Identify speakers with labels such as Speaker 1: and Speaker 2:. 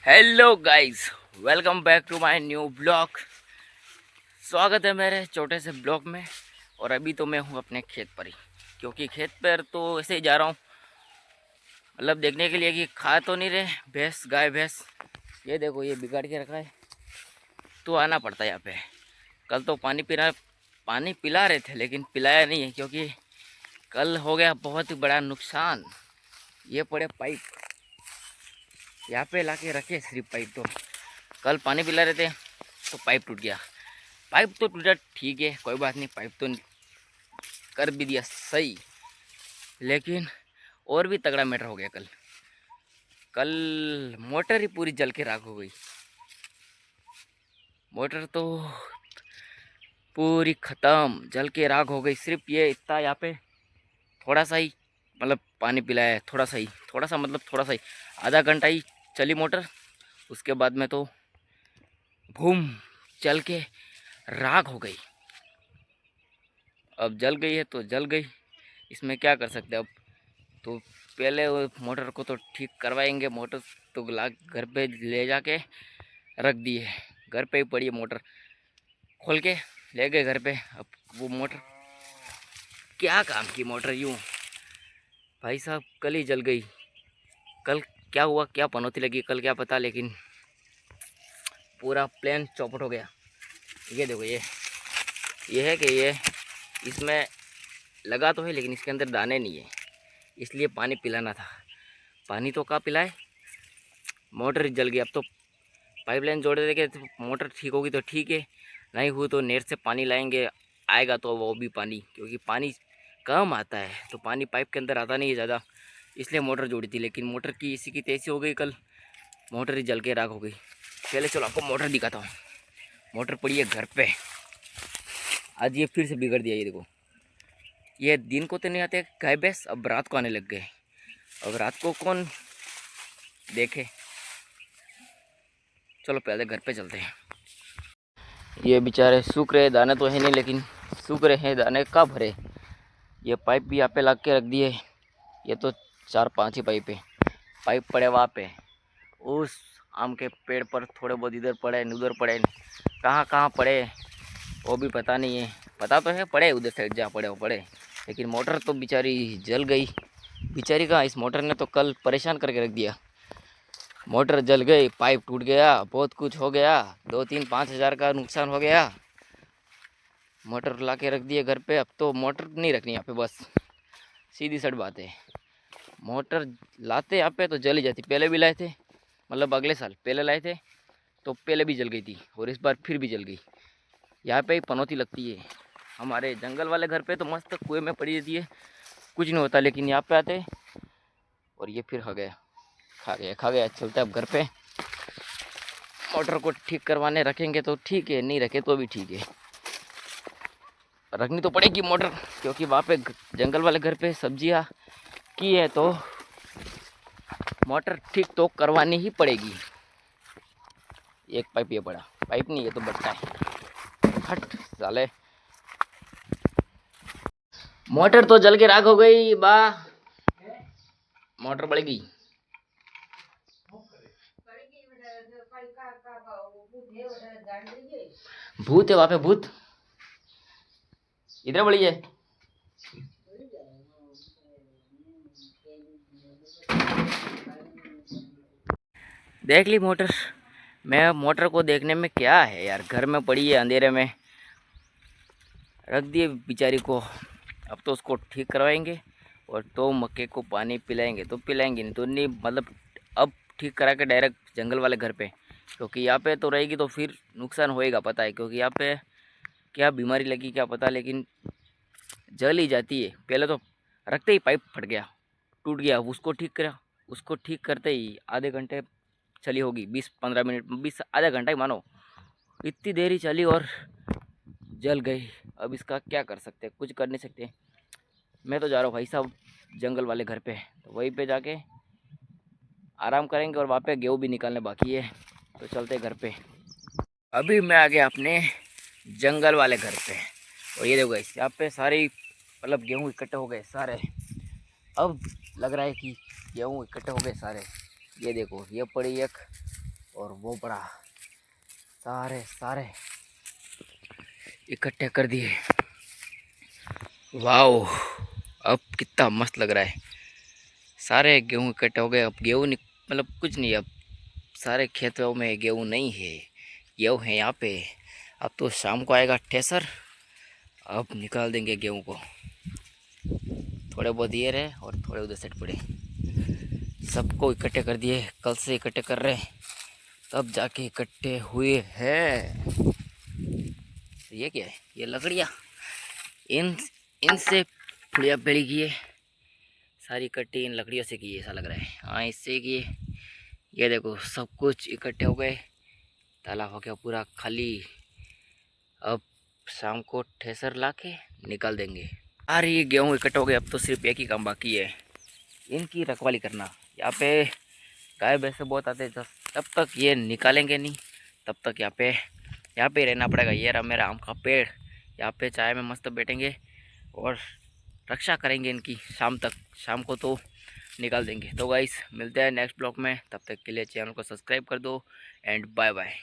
Speaker 1: Hello guys, welcome back to my new blog. स्वागत है मेरे छोटे से ब्लॉग में। और अभी तो मैं हूँ अपने खेत पर ही, क्योंकि खेत पर तो ऐसे ही जा रहा हूँ, मतलब देखने के लिए कि खा तो नहीं रहे भैंस, गाय भैंस। ये देखो, ये बिगाड़ के रखा है तो आना पड़ता है यहाँ पे। कल तो पानी पिला रहे थे लेकिन पिलाया नहीं है, क्योंकि कल हो गया बहुत ही बड़ा नुकसान। ये पड़े पाइप यहाँ पे ला के रखे, सिर्फ पाइप। तो कल पानी पिला रहे थे तो पाइप टूट गया। पाइप तो टूटा, ठीक है, कोई बात नहीं, पाइप तो कर भी दिया सही। लेकिन और भी तगड़ा मैटर हो गया कल। कल मोटर ही पूरी जल के राख हो गई। मोटर तो पूरी ख़त्म, जल के राख हो गई। सिर्फ ये इतना यहाँ पे थोड़ा सा ही मतलब पानी पिलाया है, थोड़ा सा मतलब थोड़ा सा ही, आधा घंटा ही चली मोटर। उसके बाद में तो भूम, जल के राख हो गई। अब जल गई है तो जल गई, इसमें क्या कर सकते हैं अब। तो पहले वो मोटर को तो ठीक करवाएंगे। मोटर तो ला घर पे ले जाके रख दी है, घर पे ही पड़ी है मोटर। खोल के ले गए घर पे। अब वो मोटर क्या काम की मोटर, यूँ भाई साहब कल ही जल गई। कल क्या हुआ, क्या पनौती लगी कल क्या पता, लेकिन पूरा प्लान चौपट हो गया। ये देखो, ये है कि ये इसमें लगा तो है लेकिन इसके अंदर दाने नहीं है, इसलिए पानी पिलाना था। पानी तो कहाँ पिलाए, मोटर जल गई। अब तो पाइपलाइन जोड़ देंगे तो मोटर ठीक होगी तो ठीक है, नहीं हुई तो नेट से पानी लाएंगे। आएगा तो वो भी पानी, क्योंकि पानी कम आता है तो पानी पाइप के अंदर आता नहीं है ज़्यादा, इसलिए मोटर जोड़ी थी। लेकिन मोटर की इसी की तैसी हो गई, कल मोटर ही जल के राख हो गई। पहले चलो आपको मोटर दिखाता हूँ। मोटर पड़ी है घर पे, आज ये फिर से बिगड़ दिया। ये देखो, ये दिन को तो नहीं आते गाय भैंस, अब रात को आने लग गए। अब रात को कौन देखे, चलो पहले घर पे चलते हैं। ये बेचारे सूख रहे, दाने तो है नहीं लेकिन सूख रहे हैं, दाने कहाँ भरे। ये पाइप भी यहाँ पे ला के रख दिए। ये तो 4-5 ही पाइप है। पाइप पड़े वहाँ पे उस आम के पेड़ पर, थोड़े बहुत इधर पड़े उधर पड़े, कहाँ कहाँ पड़े वो भी पता नहीं है। पता तो है पड़े उधर साइड, जहाँ पड़े वो पड़े, लेकिन मोटर तो बेचारी जल गई। बेचारी कहाँ, इस मोटर ने तो कल परेशान करके रख दिया। मोटर जल गई, पाइप टूट गया, बहुत कुछ हो गया, 2-3-5 हज़ार का नुकसान हो गया। मोटर ला के रख दिए घर पे। अब तो मोटर नहीं रखनी यहाँ पे, बस सीधी सड़ बात है। मोटर लाते यहाँ पे तो जल ही जाती। पहले भी लाए थे, मतलब अगले साल पहले लाए थे तो पहले भी जल गई थी, और इस बार फिर भी जल गई। यहाँ पे ही पनौती लगती है। हमारे जंगल वाले घर पे तो मस्त कुएं में पड़ी रहती है, कुछ नहीं होता, लेकिन यहाँ पे आते और ये फिर खा गया। चलते अब घर पे, मोटर को ठीक करवाने रखेंगे तो ठीक है, नहीं रखे तो भी ठीक है। रखनी तो पड़ेगी मोटर, क्योंकि वहाँ पे जंगल वाले घर पे सब्जियाँ की है तो मोटर ठीक तो करवानी ही पड़ेगी। एक पाइप ये पड़ा, पाइप नहीं, ये तो बट्टा है। हट साले, मोटर तो जल के राख हो गई बा। मोटर पड़ेगी, भूत है वहाँ पे, भूत इधर बड़ी है। देख ली मोटर। मैं मोटर को देखने में क्या है यार, घर में पड़ी है अंधेरे में, रख दिए बेचारी को। अब तो उसको ठीक करवाएंगे और तो मक्के को पानी पिलाएंगे तो पिलाएंगे, नहीं तो नहीं। मतलब अब ठीक करा के डायरेक्ट जंगल वाले घर पे, क्योंकि यहाँ पे तो रहेगी तो फिर नुकसान होएगा पता है। क्योंकि यहाँ पे क्या बीमारी लगी क्या पता, लेकिन जल ही जाती है। पहले तो रखते ही पाइप फट गया, टूट गया, उसको ठीक करा। उसको ठीक करते ही आधे घंटे चली होगी, 20-15 मिनट, 20 आधा घंटा ही मानो, इतनी देर ही चली और जल गई। अब इसका क्या कर सकते हैं, कुछ कर नहीं सकते। मैं तो जा रहा हूँ भाई साहब जंगल वाले घर पे, तो वहीं पे जाके आराम करेंगे, और वहाँ पे गेहूँ भी निकालने बाकी है, तो चलते घर पे। अभी मैं आ गया अपने जंगल वाले घर पे, और ये देखो गाइस, यहाँ पे सारे मतलब गेहूँ इकट्ठे हो गए सारे। अब लग रहा है कि गेहूँ इकट्ठे हो गए सारे। ये देखो, ये पड़ी एक और वो बड़ा सारे सारे इकट्ठे कर दिए। वाओ, अब कितना मस्त लग रहा है। सारे गेहूँ इकट्ठे हो गए। अब गेहूँ मतलब कुछ नहीं, अब सारे खेतों में गेहूँ नहीं है, गेहूँ है यहाँ पे। अब तो शाम को आएगा ठेसर, अब निकाल देंगे गेहूँ को। थोड़े बहुत ये रहे और थोड़े उधर सेट पड़े, सबको इकट्ठे कर दिए। कल से इकट्ठे कर रहे हैं, तब जाके इकट्ठे हुए हैं। ये क्या है, ये लकड़ियाँ, इन इनसे पुड़िया बेड़ी की है, सारी इकट्ठी इन लकड़ियों से की है, ऐसा लग रहा है। हाँ, इससे की है। ये देखो सब कुछ इकट्ठे हो गए, ताला हो गया पूरा खाली। अब शाम को ठेसर ला के निकाल देंगे। अरे ये गेहूँ इकट्ठा हो गए, अब तो सिर्फ एक ही काम बाकी है, इनकी रखवाली करना। यहाँ पे गाय भैंसे बहुत आते हैं, तब तक ये निकालेंगे नहीं, तब तक यहाँ पे रहना पड़ेगा। ये रहा मेरा आम का पेड़, यहाँ पे चाय में मस्त बैठेंगे और रक्षा करेंगे इनकी शाम तक। शाम को तो निकाल देंगे। तो गाइस मिलते हैं नेक्स्ट ब्लॉग में, तब तक के लिए चैनल को सब्सक्राइब कर दो एंड बाय बाय।